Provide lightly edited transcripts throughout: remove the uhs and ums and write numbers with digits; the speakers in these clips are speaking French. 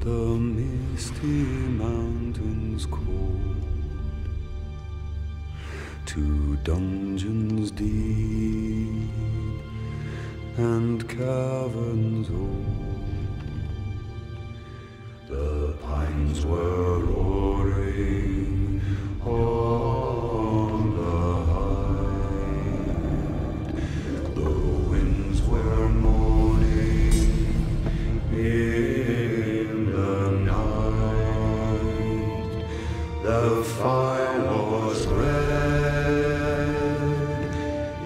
the misty mountains cold, to dungeons deep and caverns old. The pines were roaring on the height, the winds were moaning in the night. The fire was red,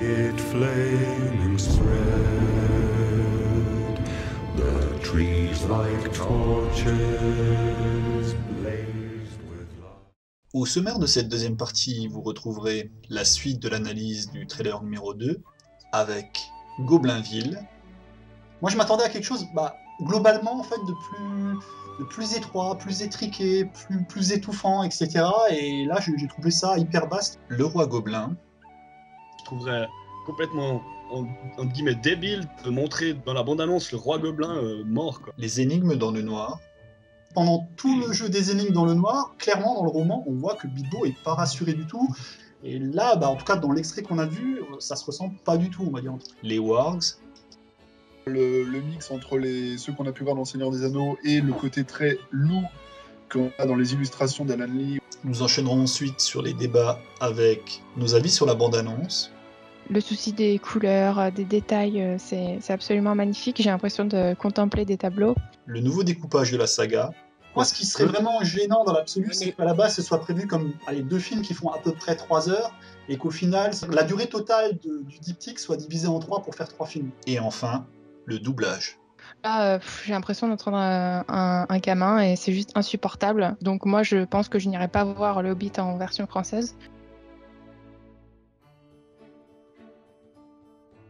it flaming spread, the trees like torches blazed with light. Au sommaire de cette deuxième partie, vous retrouverez la suite de l'analyse du trailer numéro 2 avec Goblinville. Moi je m'attendais à quelque chose globalement en fait de plus étroit, plus étriqué, plus étouffant, etc. Et là j'ai trouvé ça hyper vaste. Le roi Gobelin. Je trouverais complètement entre guillemets débile de montrer dans la bande-annonce le roi Gobelin mort, quoi. Les énigmes dans le noir. Pendant tout le jeu des énigmes dans le noir, clairement dans le roman, on voit que Bilbo est pas rassuré du tout. Et là, en tout cas dans l'extrait qu'on a vu, ça se ressent pas du tout, on va dire. Les wargs. Le mix entre ceux qu'on a pu voir dans Le Seigneur des Anneaux et le côté très loup qu'on a dans les illustrations d'Alan Lee. Nous enchaînerons ensuite sur les débats avec nos avis sur la bande-annonce. Le souci des couleurs, des détails, c'est absolument magnifique. J'ai l'impression de contempler des tableaux. Le nouveau découpage de la saga. Moi, ce qui serait vraiment gênant dans l'absolu, c'est qu'à la base, ce soit prévu comme deux films qui font à peu près 3 heures, et qu'au final, la durée totale du diptyque soit divisée en 3 pour faire 3 films. Et enfin, le doublage. Là, j'ai l'impression d'entendre un gamin et c'est juste insupportable. Donc moi, je pense que je n'irai pas voir Le Hobbit en version française.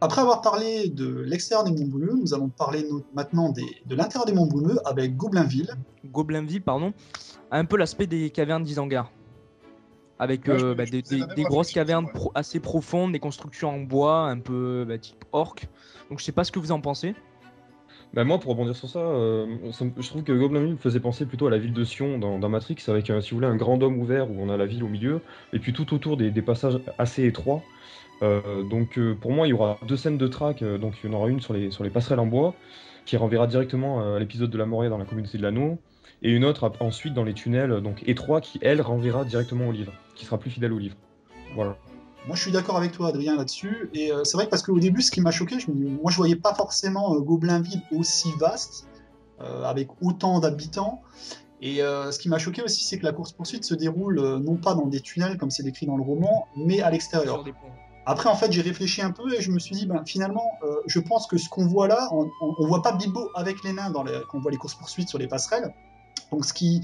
Après avoir parlé de l'extérieur des Monts Brumeux, nous allons parler maintenant de l'intérieur des Monts Brumeux avec Goblinville. Goblinville, pardon, a un peu l'aspect des cavernes d'Isengard. Avec des grosses cavernes assez profondes, des constructions en bois, un peu type orc. Donc je sais pas ce que vous en pensez. Moi, pour rebondir sur ça, je trouve que Goblinville me faisait penser plutôt à la ville de Sion dans Matrix, avec, si vous voulez, un grand dôme ouvert où on a la ville au milieu, et puis tout autour des passages assez étroits. Donc pour moi, il y aura 2 scènes de track, donc il y en aura une sur les passerelles en bois, qui renverra directement à l'épisode de la Moria dans la communauté de l'anneau, et une autre ensuite dans les tunnels donc étroits, qui elle renverra directement au livre, qui sera plus fidèle au livre. Voilà. Moi, je suis d'accord avec toi, Adrien, là-dessus. Et c'est vrai que parce qu'au début, ce qui m'a choqué, moi, je voyais pas forcément Goblinville aussi vaste, avec autant d'habitants. Et ce qui m'a choqué aussi, c'est que la course-poursuite se déroule non pas dans des tunnels, comme c'est décrit dans le roman, mais à l'extérieur. Sur des ponts. Après, en fait, j'ai réfléchi un peu et je me suis dit, finalement, je pense que ce qu'on voit là, on voit pas Bilbo avec les nains quand on voit les courses-poursuites sur les passerelles. Donc, ce qui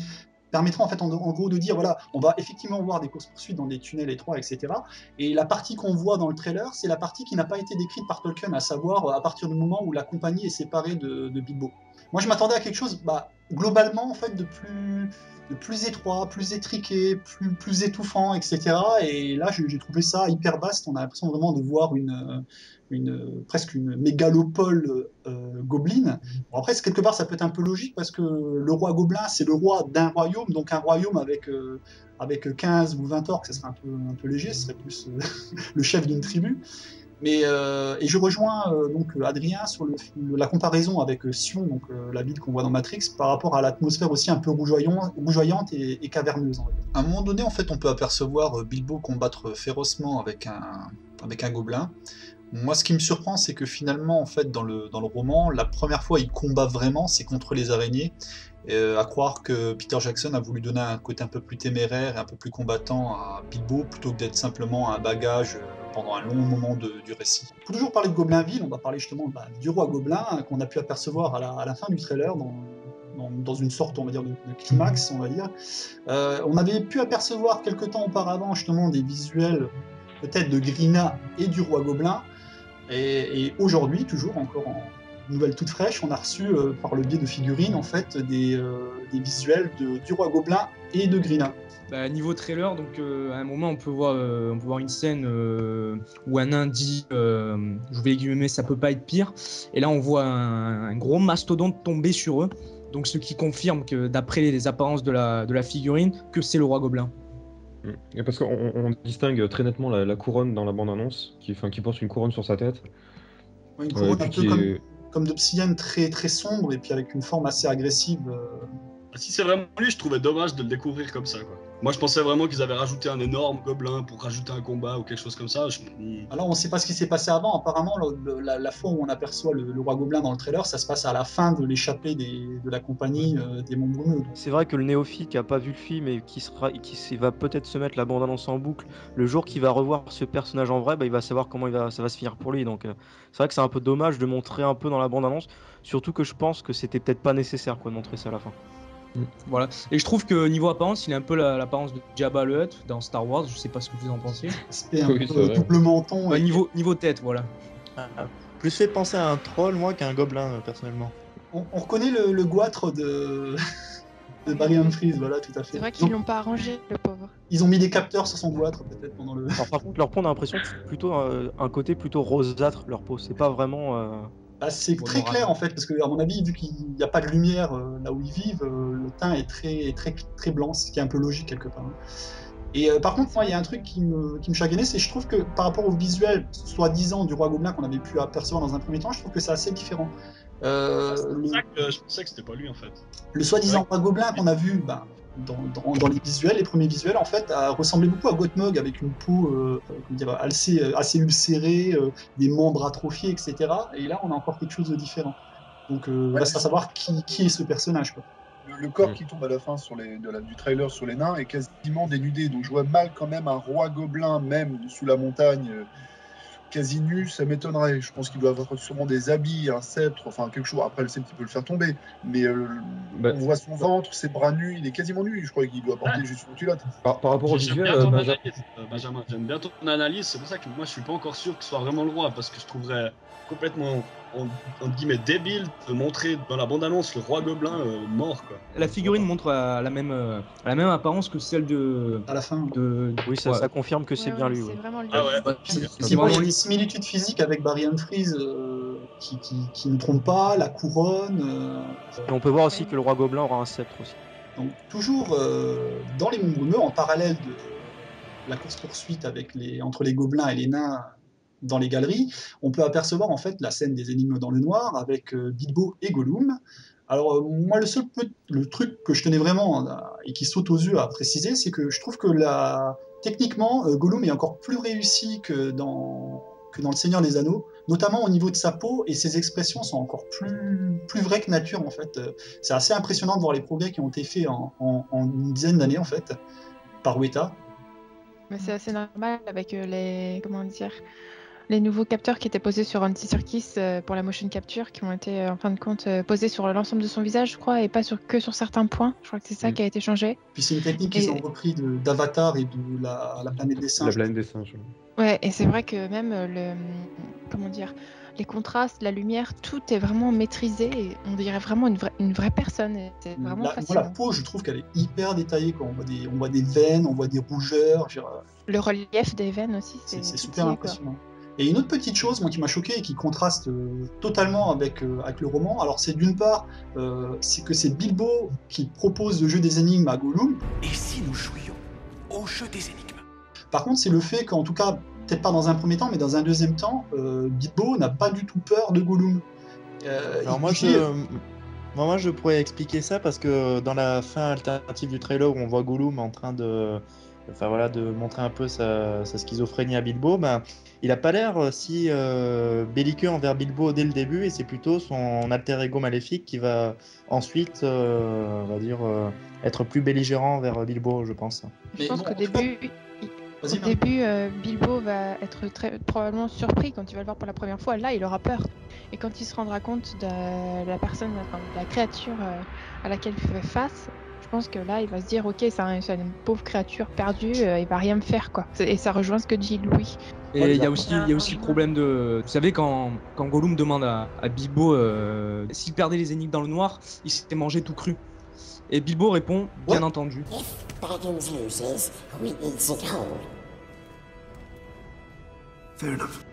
permettra en fait en gros de dire, voilà, on va effectivement voir des courses-poursuites dans des tunnels étroits, etc. Et la partie qu'on voit dans le trailer, c'est la partie qui n'a pas été décrite par Tolkien, à savoir à partir du moment où la compagnie est séparée de Bilbo. Moi, je m'attendais à quelque chose, globalement, en fait, de plus étroit, plus étriqué, plus étouffant, etc. Et là, j'ai trouvé ça hyper vaste. On a l'impression vraiment de voir presque une mégalopole gobeline. Bon, après, quelque part, ça peut être un peu logique parce que le roi gobelin, c'est le roi d'un royaume, donc un royaume avec 15 ou 20 orques, ça serait un peu léger, ce serait plus le chef d'une tribu. Mais et je rejoins donc Adrien sur la comparaison avec Sion, donc la ville qu'on voit dans Matrix, par rapport à l'atmosphère aussi un peu rougeoyante et caverneuse. À un moment donné, en fait, on peut apercevoir Bilbo combattre férocement avec un gobelin. Moi, ce qui me surprend, c'est que finalement, en fait, dans le roman, la première fois il combat vraiment, c'est contre les araignées. À croire que Peter Jackson a voulu donner un côté un peu plus téméraire et un peu plus combattant à Bilbo, plutôt que d'être simplement un bagage pendant un long moment du récit. Pour toujours parler de Goblinville, on va parler justement du roi Gobelin, qu'on a pu apercevoir à la fin du trailer, dans une sorte, on va dire, de climax, on va dire. On avait pu apercevoir quelque temps auparavant justement des visuels peut-être de Grina et du roi Gobelin, et aujourd'hui, toujours encore en nouvelle toute fraîche, on a reçu par le biais de figurines en fait des visuels du roi Gobelin et de Grina. Niveau trailer, donc à un moment on peut voir une scène où un nain dit je vais les guillemets, ça peut pas être pire, et là on voit un gros mastodonte tomber sur eux. Donc ce qui confirme que d'après les apparences de la figurine, que c'est le roi gobelin. Et parce qu'on distingue très nettement la couronne dans la bande-annonce, qui porte une couronne sur sa tête. Ouais, une couronne et un puis peu comme d'obsidienne très, très sombre et puis avec une forme assez agressive. Si c'est vraiment lui, je trouvais dommage de le découvrir comme ça, quoi. Moi, je pensais vraiment qu'ils avaient rajouté un énorme gobelin pour rajouter un combat ou quelque chose comme ça. Alors, on ne sait pas ce qui s'est passé avant. Apparemment, la fois où on aperçoit le roi gobelin dans le trailer, ça se passe à la fin de l'échappée de la compagnie des Monts Brumeux. C'est vrai que le néophyte qui a pas vu le film et qui va peut-être se mettre la bande-annonce en boucle, le jour qu'il va revoir ce personnage en vrai, bah, il va savoir comment ça va se finir pour lui. Donc c'est vrai que c'est un peu dommage de montrer un peu dans la bande-annonce, surtout que je pense que c'était peut-être pas nécessaire quoi, de montrer ça à la fin. Voilà. Et je trouve que niveau apparence, il a un peu l'apparence de Jabba le Hutt dans Star Wars. Je sais pas ce que vous en pensez. Aspect un peu double menton. Niveau tête, voilà. Plus fait penser à un troll, moi, qu'à un gobelin, personnellement. On reconnaît le goitre de Barry Humphries, voilà, tout à fait. C'est vrai qu'ils l'ont pas arrangé, le pauvre. Ils ont mis des capteurs sur son goitre, peut-être, pendant le... Alors, par contre, leur peau, on a l'impression que c'est plutôt un côté plutôt rosâtre, leur peau. C'est pas vraiment... Bah, c'est très clair, en fait, parce que, à mon avis, vu qu'il n'y a pas de lumière là où ils vivent, le teint est très, très, très blanc, ce qui est un peu logique, quelque part. Et par contre, moi, il y a un truc qui me chagreinait, c'est que je trouve que, par rapport au visuel, soi-disant, du roi gobelin qu'on avait pu apercevoir dans un premier temps, je trouve que c'est assez différent. Je pensais que c'était pas lui, en fait. Le soi-disant roi gobelin qu'on a vu dans les visuels, les premiers visuels, en fait, a ressemblé beaucoup à Gottmog, avec une peau assez ulcérée, des membres atrophiés, etc. Et là, on a encore quelque chose de différent. Donc, reste à savoir qui est ce personnage, quoi. Le corps qui tombe à la fin du trailer sur les nains est quasiment dénudé, donc je vois mal quand même un roi gobelin, même sous la montagne, quasi nu, ça m'étonnerait. Je pense qu'il doit avoir sûrement des habits, un sceptre, enfin quelque chose. Après, le sceptre, il peut le faire tomber, mais on voit son ventre, ses bras nus, il est quasiment nu. Je crois qu'il doit porter juste une culotte. Par rapport au visuel, Benjamin, j'aime bien ton analyse. C'est pour ça que moi, je suis pas encore sûr que ce soit vraiment le roi, parce que je trouverais complètement entre guillemets débile de montrer dans la bande-annonce le roi gobelin mort, quoi. La figurine montre la même apparence que celle de... À la fin. Oui, ça confirme que c'est bien lui. C'est vraiment lui. Ah ouais. Il y a une similitude physique avec Barry Humphries qui ne trompe pas, la couronne. Et on peut voir aussi que le roi gobelin aura un sceptre aussi. Donc toujours dans les Monts Brumeux, en parallèle de la course-poursuite entre les gobelins et les nains dans les galeries, on peut apercevoir en fait la scène des énigmes dans le noir avec Bilbo et Gollum. Alors moi le truc que je tenais vraiment et qui saute aux yeux à préciser, c'est que je trouve que techniquement Gollum est encore plus réussi que dans le Seigneur des Anneaux, notamment au niveau de sa peau, et ses expressions sont encore plus vraies que nature en fait. C'est assez impressionnant de voir les progrès qui ont été faits en une dizaine d'années en fait par Weta. Mais c'est assez normal avec les nouveaux capteurs qui étaient posés sur Andy Serkis pour la motion capture, qui ont été en fin de compte posés sur l'ensemble de son visage, je crois, et pas que sur certains points. Je crois que c'est ça qui a été changé. Puis c'est une technique qu'ils ont repris d'Avatar et de la planète des singes. La planète des singes. Ouais, et c'est vrai que même les contrastes, la lumière, tout est vraiment maîtrisé. Et on dirait vraiment une vraie personne. Et c'est vraiment fascinant. La peau, je trouve qu'elle est hyper détaillée, quoi. On voit des veines, on voit des rougeurs. Le relief des veines aussi, c'est super impressionnant. Et une autre petite chose moi, qui m'a choqué et qui contraste totalement avec le roman, alors c'est d'une part, c'est que c'est Bilbo qui propose le jeu des énigmes à Gollum. Et si nous jouions au jeu des énigmes? Par contre, c'est le fait qu'en tout cas, peut-être pas dans un premier temps, mais dans un deuxième temps, Bilbo n'a pas du tout peur de Gollum. Alors moi, je pourrais expliquer ça parce que dans la fin alternative du trailer où on voit Gollum en train de montrer un peu sa schizophrénie à Bilbo, il a pas l'air si belliqueux envers Bilbo dès le début, et c'est plutôt son alter ego maléfique qui va ensuite, être plus belligérant envers Bilbo, je pense. Je pense qu'au début, Bilbo va être probablement surpris quand il va le voir pour la première fois. Là, il aura peur. Et quand il se rendra compte de la créature à laquelle il fait face, je pense que là, il va se dire, ok, c'est une pauvre créature perdue, il va rien me faire, quoi. Et ça rejoint ce que dit Louis. Et il y a aussi le problème de... Vous savez, quand Gollum demande à Bilbo s'il perdait les énigmes dans le noir, il s'était mangé tout cru. Et Bilbo répond, bien entendu. If Baggins loses, we eat it whole. Fair enough.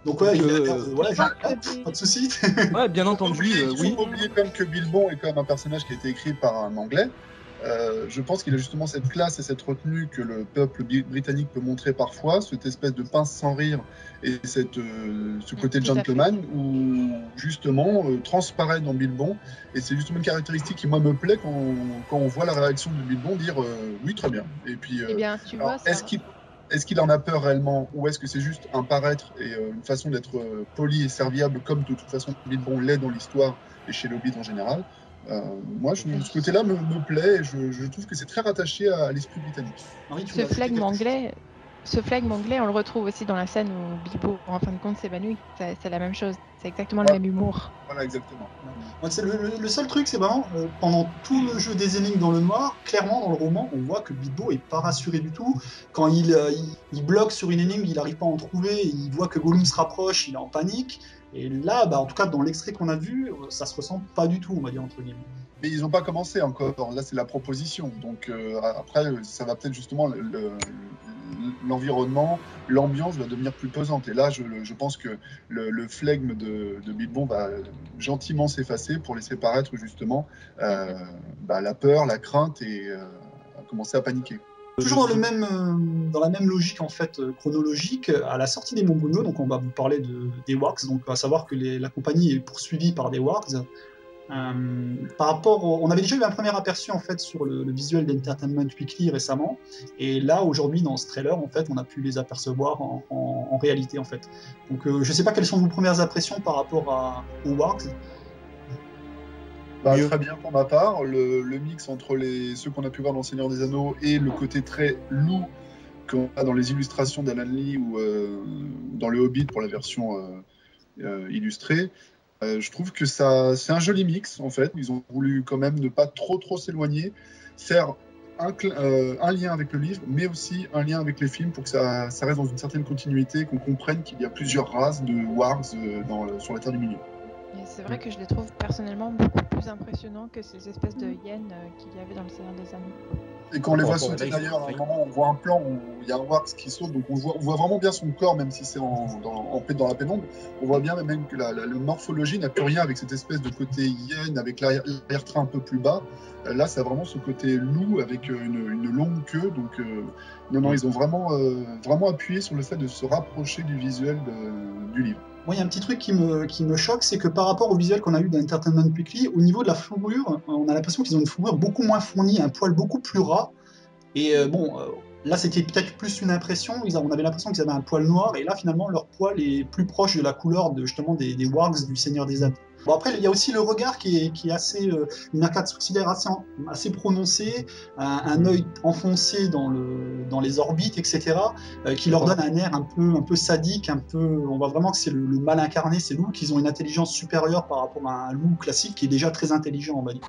Donc ouais, Ouais. pas de soucis. Ouais, bien entendu, Il oui. faut oublier quand même que Bilbon est quand même un personnage qui a été écrit par un Anglais. Je pense qu'il a justement cette classe et cette retenue que le peuple britannique peut montrer parfois, cette espèce de pince sans rire et ce côté Tout à gentleman où justement transparaît dans Bilbon. Et c'est justement une caractéristique qui moi me plaît quand on voit la réaction de Bilbon dire oui très bien. Et puis Eh bien, tu alors, vois, ça... est-ce qu'il en a peur réellement ou est-ce que c'est juste un paraître et une façon d'être poli et serviable comme de toute façon Bilbon l'est dans l'histoire et chez le Hobbit en général? Moi, ce côté-là me plaît et je trouve que c'est très rattaché à l'esprit britannique. Marie, tu Ce voulais ajouter flegme quelque chose anglais, on le retrouve aussi dans la scène où Bilbo, en fin de compte, s'évanouit. C'est la même chose. C'est exactement le même humour. Voilà, exactement. Moi, c'est le seul truc, c'est vraiment, pendant tout le jeu des énigmes dans le noir, clairement dans le roman, on voit que Bilbo est pas rassuré du tout. Quand il bloque sur une énigme, il n'arrive pas à en trouver, il voit que Gollum se rapproche, il est en panique. Et là, en tout cas, dans l'extrait qu'on a vu, ça se ressent pas du tout, on va dire, entre guillemets. Mais ils n'ont pas commencé encore. Là, c'est la proposition. Donc après, ça va peut-être justement l'environnement, l'ambiance va devenir plus pesante. Et là, je pense que le flegme de Bilbon va gentiment s'effacer pour laisser paraître justement la peur, la crainte et commencer à paniquer. Toujours dans la même logique en fait chronologique, à la sortie des Monts Bruno, donc on va vous parler des Wargs, donc à savoir que la compagnie est poursuivie par des Wargs. Par rapport on avait déjà eu un premier aperçu en fait sur le visuel d'Entertainment Weekly récemment, et là aujourd'hui dans ce trailer en fait on a pu les apercevoir en réalité en fait. Donc je sais pas quelles sont vos premières impressions par rapport aux Wargs. Très bien pour ma part, le mix entre ceux qu'on a pu voir dans Le Seigneur des Anneaux et le côté très loup qu'on a dans les illustrations d'Alan Lee ou dans le Hobbit pour la version illustrée. Je trouve que c'est un joli mix en fait. Ils ont voulu quand même ne pas trop s'éloigner, faire un lien avec le livre, mais aussi un lien avec les films pour que ça reste dans une certaine continuité, qu'on comprenne qu'il y a plusieurs races de wargs sur la Terre du Milieu. Et c'est vrai que je les trouve personnellement beaucoup plus impressionnants que ces espèces de hyènes qu'il y avait dans Le Seigneur des Anneaux. Et quand on les voit sauter d'ailleurs, à un moment on voit un plan où il y a un warg qui saute, donc on voit vraiment bien son corps, même si c'est dans la pénombre. On voit bien même que la morphologie n'a plus rien avec cette espèce de côté hyène, avec l'arrière-train un peu plus bas. Là, ça a vraiment ce côté loup avec une longue queue. Donc, non, ils ont vraiment appuyé sur le fait de se rapprocher du visuel du livre. Moi, il y a un petit truc qui me choque, c'est que par rapport au visuel qu'on a eu dans Entertainment Weekly, au niveau de la fourrure, on a l'impression qu'ils ont une fourrure beaucoup moins fournie, un poil beaucoup plus ras. Et là, c'était peut-être plus une impression. On avait l'impression qu'ils avaient un poil noir, et là, finalement, leur poil est plus proche de la couleur justement des wargs du Seigneur des Anneaux. Bon, après, il y a aussi le regard qui est assez, une arcade sourcilière assez prononcée, un œil enfoncé dans les orbites, etc., qui leur donne un air un peu sadique, on voit vraiment que c'est le mal incarné, ces loups, qu'ils ont une intelligence supérieure par rapport à un loup classique qui est déjà très intelligent, on va dire.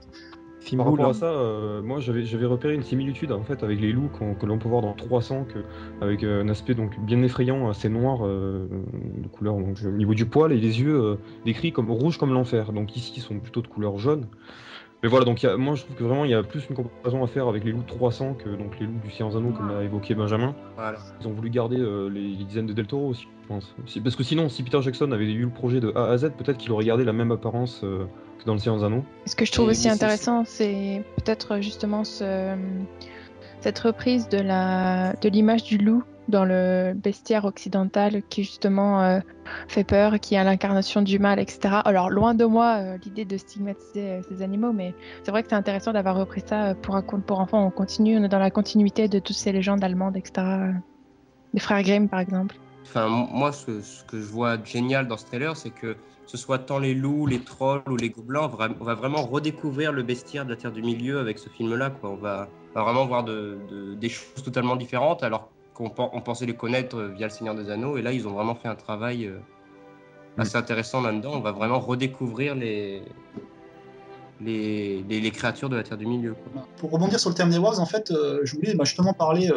Par rapport à ça, moi j'avais repéré une similitude en fait avec les loups que l'on peut voir dans 300, avec un aspect donc bien effrayant, assez noir de couleur donc, au niveau du poil, et les yeux décrits comme rouges comme l'enfer. Donc ici ils sont plutôt de couleur jaune. Mais voilà, donc moi je trouve que vraiment il y a plus une comparaison à faire avec les loups de 300 que donc les loups du Seigneur des Anneaux comme l'a évoqué Benjamin. Voilà. Ils ont voulu garder les dizaines de Del Toro aussi, je pense. Parce que sinon, si Peter Jackson avait eu le projet de A à Z, peut-être qu'il aurait gardé la même apparence que dans le Seigneur des Anneaux. Ce que je trouve aussi intéressant, c'est peut-être justement cette reprise de l'image du loup dans le bestiaire occidental qui justement fait peur, qui a l'incarnation du mal, etc. Alors loin de moi l'idée de stigmatiser ces animaux, mais c'est vrai que c'est intéressant d'avoir repris ça pour un conte pour enfants. On est dans la continuité de toutes ces légendes allemandes, etc. Des frères Grimm par exemple. Enfin, moi, ce que je vois de génial dans ce trailer, c'est que ce soit tant les loups, les trolls ou les gobelins, on va vraiment redécouvrir le bestiaire de la Terre du Milieu avec ce film-là, quoi. On va vraiment voir des choses totalement différentes, alors qu'on pensait les connaître via Le Seigneur des Anneaux, et là, ils ont vraiment fait un travail assez intéressant là-dedans. On va vraiment redécouvrir les créatures de la Terre du Milieu, quoi. Pour rebondir sur le terme des wargs, en fait, je voulais justement parler.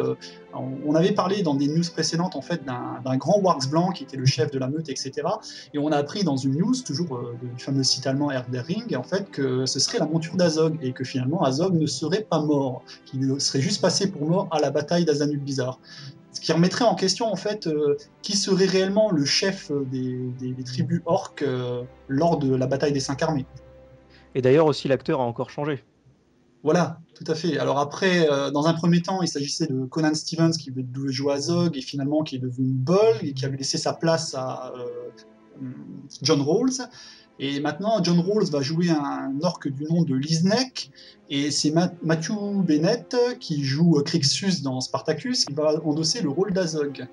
On avait parlé dans des news précédentes en fait d'un grand wargs blanc qui était le chef de la meute, etc. Et on a appris dans une news, toujours du fameux site allemand Herr der Ring, en fait, que ce serait la monture d'Azog et que finalement Azog ne serait pas mort, qu'il serait juste passé pour mort à la bataille d'Azanul-Bizarre. Ce qui remettrait en question, en fait, qui serait réellement le chef des tribus orques lors de la bataille des 5 armées. Et d'ailleurs aussi l'acteur a encore changé. Voilà, tout à fait. Alors après, dans un premier temps, il s'agissait de Conan Stevens qui devait jouer Azog et finalement qui est devenu Bolg et qui avait laissé sa place à John Rawls. Et maintenant, John Rawls va jouer un orc du nom de Liznek et c'est Matthew Bennett qui joue Crixus dans Spartacus qui va endosser le rôle d'Azog.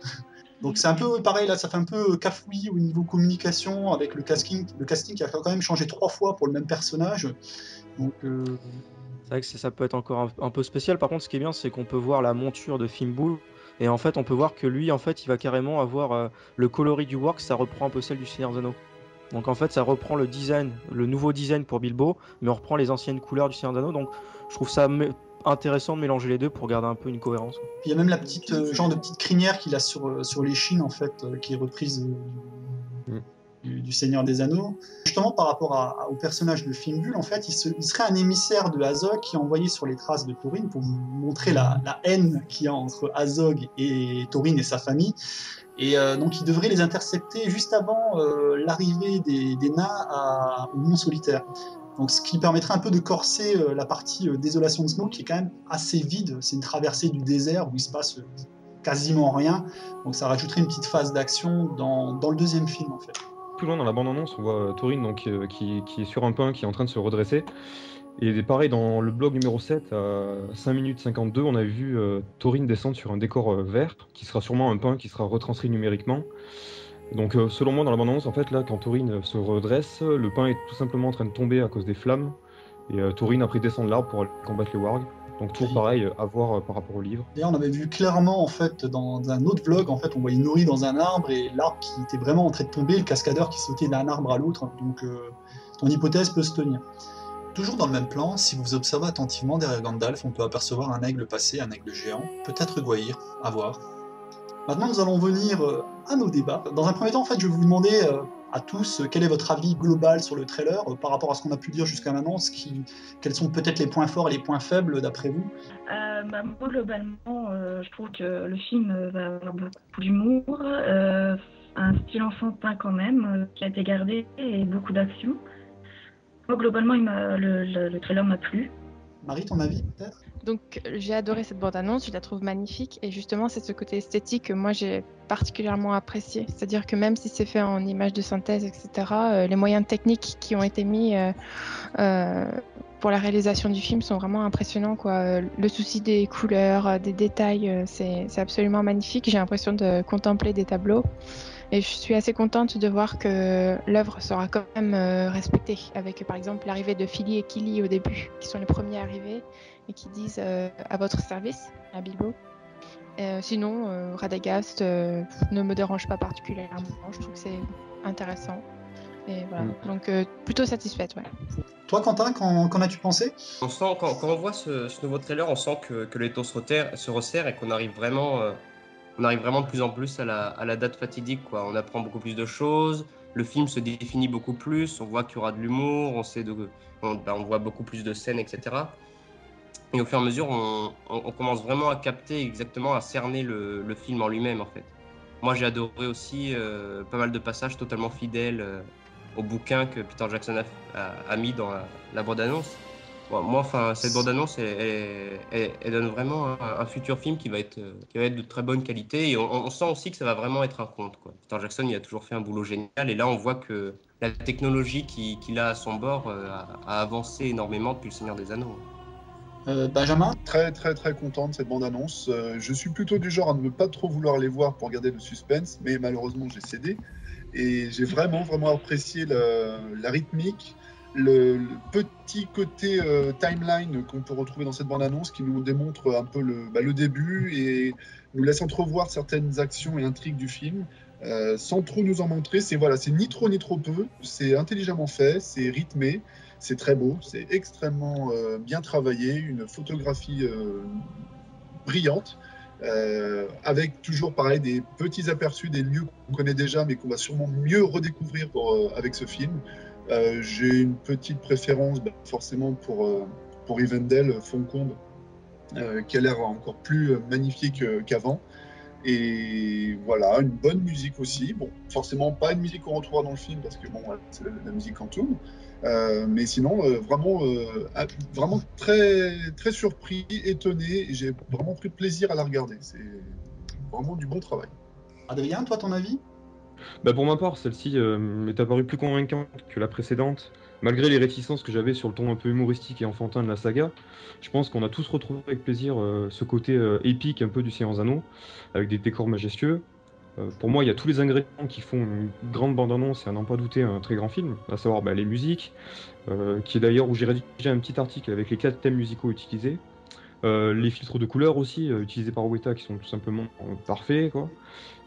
Donc c'est un peu pareil, là ça fait un peu cafouillis au niveau communication avec le casting qui a quand même changé 3 fois pour le même personnage. Donc C'est vrai que ça peut être encore un peu spécial. Par contre, ce qui est bien, c'est qu'on peut voir la monture de Fimbul. Et en fait, on peut voir que lui, en fait, il va carrément avoir le coloris du work, ça reprend un peu celle du Seigneur des Anneaux. Donc en fait, ça reprend le design, le nouveau design pour Bilbo, mais on reprend les anciennes couleurs du Seigneur des Anneaux. Donc je trouve ça intéressant de mélanger les deux pour garder un peu une cohérence. Il y a même la petite genre de petite crinière qu'il a sur l'échine en fait, qui est reprise du Seigneur des Anneaux. Justement par rapport au personnage de Fimbul, en fait, il serait un émissaire de Azog qui est envoyé sur les traces de Thorin pour montrer la haine qu'il y a entre Azog et Thorin et sa famille. Et donc il devrait les intercepter juste avant l'arrivée des nains au Mont Solitaire. Donc ce qui permettrait un peu de corser la partie Désolation de Smaug qui est quand même assez vide. C'est une traversée du désert où il se passe quasiment rien. Donc ça rajouterait une petite phase d'action dans le deuxième film en fait. Plus loin dans la bande-annonce, on voit Thorin donc, qui est sur un pain, qui est en train de se redresser. Et pareil, dans le blog numéro 7, à 5 minutes 52, on a vu Thorin descendre sur un décor vert, qui sera sûrement un pain qui sera retranscrit numériquement. Donc selon moi, dans la bande-annonce, en fait, là, quand Thorin se redresse, le pain est tout simplement en train de tomber à cause des flammes. Et Thorin a pris descend de l'arbre pour aller combattre les wargs. Donc toujours pareil, à voir par rapport au livre. D'ailleurs, on avait vu clairement, en fait, dans un autre vlog, en fait, on voyait Nori dans un arbre et l'arbre qui était vraiment en train de tomber, le cascadeur qui sautait d'un arbre à l'autre. Donc ton hypothèse peut se tenir. Toujours dans le même plan, si vous observez attentivement derrière Gandalf, on peut apercevoir un aigle passé, un aigle géant, peut-être Gwaihir, à voir. Maintenant, nous allons venir à nos débats. Dans un premier temps, en fait, je vais vous demander à tous quel est votre avis global sur le trailer par rapport à ce qu'on a pu dire jusqu'à maintenant, quels sont peut-être les points forts et les points faibles d'après vous. Moi, globalement, je trouve que le film va avoir beaucoup d'humour, un style enfantin quand même, qui a été gardé, et beaucoup d'action. Moi, globalement, le trailer m'a plu. Marie, ton avis peut-être ? Donc j'ai adoré cette bande-annonce, je la trouve magnifique et justement c'est ce côté esthétique que moi j'ai particulièrement apprécié. C'est-à-dire que même si c'est fait en images de synthèse, etc., les moyens techniques qui ont été mis pour la réalisation du film sont vraiment impressionnants, quoi. Le souci des couleurs, des détails, c'est absolument magnifique. J'ai l'impression de contempler des tableaux. Et je suis assez contente de voir que l'œuvre sera quand même respectée, avec par exemple l'arrivée de Fili et Kili au début, qui sont les premiers arrivés et qui disent à votre service, à Bilbo. Sinon, Radagast ne me dérange pas particulièrement, je trouve que c'est intéressant. Et voilà. Donc plutôt satisfaite, ouais. Toi Quentin, qu'en as-tu pensé ? On sent, quand on voit ce nouveau trailer, on sent que les taux se resserrent et qu'on arrive vraiment... On arrive vraiment de plus en plus à la date fatidique, quoi. On apprend beaucoup plus de choses, le film se définit beaucoup plus, on voit qu'il y aura de l'humour, on voit beaucoup plus de scènes, etc. Et au fur et à mesure, on commence vraiment à capter exactement, à cerner le film en lui-même, en fait. Moi, j'ai adoré aussi pas mal de passages totalement fidèles au bouquin que Peter Jackson a mis dans la bande-annonce. Bon, moi, enfin, cette bande-annonce, elle donne vraiment un futur film qui va être de très bonne qualité. Et on sent aussi que ça va vraiment être un conte, quoi. Peter Jackson, il a toujours fait un boulot génial. Et là, on voit que la technologie qu'il a à son bord a avancé énormément depuis Le Seigneur des Anneaux. Benjamin ? Très très très content de cette bande-annonce. Je suis plutôt du genre à ne pas trop vouloir les voir pour garder le suspense, mais malheureusement, j'ai cédé. Et j'ai vraiment apprécié la rythmique, le petit côté timeline qu'on peut retrouver dans cette bande-annonce qui nous démontre un peu le début et nous laisse entrevoir certaines actions et intrigues du film sans trop nous en montrer. C'est ni trop ni trop peu, c'est intelligemment fait, c'est rythmé, c'est très beau, c'est extrêmement bien travaillé, une photographie brillante. Avec toujours pareil des petits aperçus des lieux qu'on connaît déjà mais qu'on va sûrement mieux redécouvrir avec ce film. J'ai une petite préférence forcément pour Rivendell, Foncombe, qui a l'air encore plus magnifique qu'avant. Et voilà, une bonne musique aussi. Bon, forcément pas une musique qu'on retrouvera dans le film parce que bon, c'est la musique Quantum. Mais sinon, vraiment très, très surpris, étonné. J'ai vraiment pris plaisir à la regarder. C'est vraiment du bon travail. Adrien, toi, ton avis? Bah pour ma part, celle-ci m'est apparue plus convaincante que la précédente. Malgré les réticences que j'avais sur le ton un peu humoristique et enfantin de la saga, je pense qu'on a tous retrouvé avec plaisir ce côté épique un peu du Seigneur des Anneaux, avec des décors majestueux. Pour moi, il y a tous les ingrédients qui font une grande bande-annonce et à n'en pas douter un très grand film, à savoir les musiques, qui est d'ailleurs où j'ai rédigé un petit article avec les 4 thèmes musicaux utilisés, les filtres de couleurs aussi utilisés par Weta qui sont tout simplement parfaits, quoi.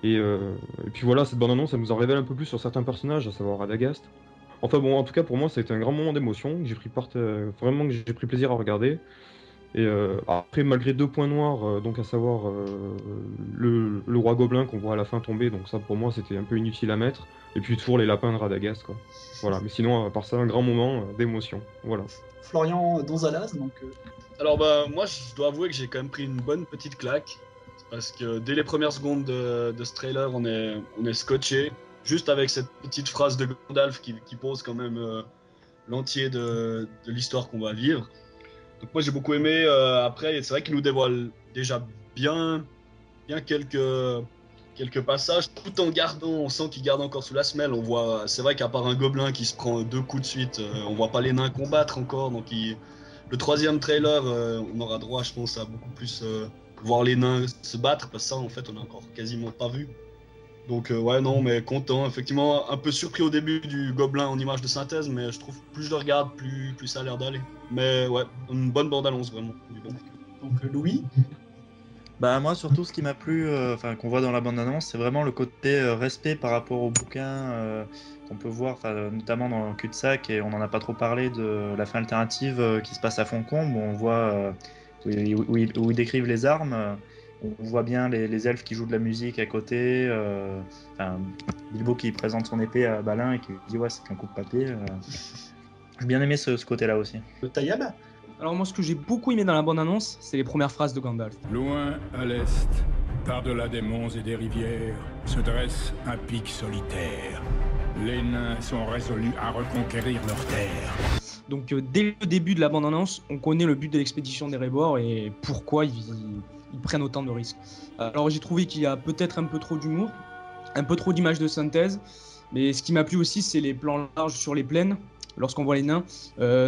Et puis voilà, cette bande-annonce, elle nous en révèle un peu plus sur certains personnages, à savoir Radagast. Enfin bon, en tout cas pour moi, ça a été un grand moment d'émotion, que j'ai pris vraiment que j'ai pris plaisir à regarder. Et après, malgré 2 points noirs, donc à savoir le roi gobelin qu'on voit à la fin tomber, donc ça pour moi c'était un peu inutile à mettre. Et puis toujours les lapins de Radagast, quoi. Voilà, mais sinon, à part ça, un grand moment d'émotion. Voilà. Florian Donzalas, donc. Alors bah moi je dois avouer que j'ai quand même pris une bonne petite claque parce que dès les premières secondes de ce trailer on est scotché juste avec cette petite phrase de Gandalf qui pose quand même l'entier de l'histoire qu'on va vivre. Donc moi j'ai beaucoup aimé. Après c'est vrai qu'il nous dévoile déjà bien quelques passages tout en gardant, on sent qu'il garde encore sous la semelle. On voit, c'est vrai qu'à part un gobelin qui se prend 2 coups de suite, on voit pas les nains combattre encore, donc le 3e trailer, on aura droit, je pense, à beaucoup plus voir les nains se battre, parce que ça, en fait, on a encore quasiment pas vu. Donc, ouais, non, mais content. Effectivement, un peu surpris au début du gobelin en image de synthèse, mais je trouve plus je le regarde, plus ça a l'air d'aller. Mais ouais, une bonne bande-annonce, vraiment. Du bon. Donc, Louis? Bah moi surtout ce qui m'a plu, qu'on voit dans la bande-annonce, c'est vraiment le côté respect par rapport au bouquin qu'on peut voir, notamment dans Cul-de-sac, et on n'en a pas trop parlé de la fin alternative qui se passe à Foncombe, où on voit où ils décrivent les armes, on voit bien les elfes qui jouent de la musique à côté, Bilbo qui présente son épée à Balin et qui lui dit ouais c'est qu'un coup de papier. J'ai bien aimé ce côté-là aussi. Le Taïeb? Alors moi ce que j'ai beaucoup aimé dans la bande-annonce, c'est les premières phrases de Gandalf. Loin à l'est, par-delà des monts et des rivières, se dresse un pic solitaire. Les nains sont résolus à reconquérir leur terre. Donc dès le début de la bande-annonce, on connaît le but de l'expédition d'Erebor et pourquoi ils prennent autant de risques. Alors j'ai trouvé qu'il y a peut-être un peu trop d'humour, un peu trop d'images de synthèse, mais ce qui m'a plu aussi c'est les plans larges sur les plaines. Lorsqu'on voit les nains,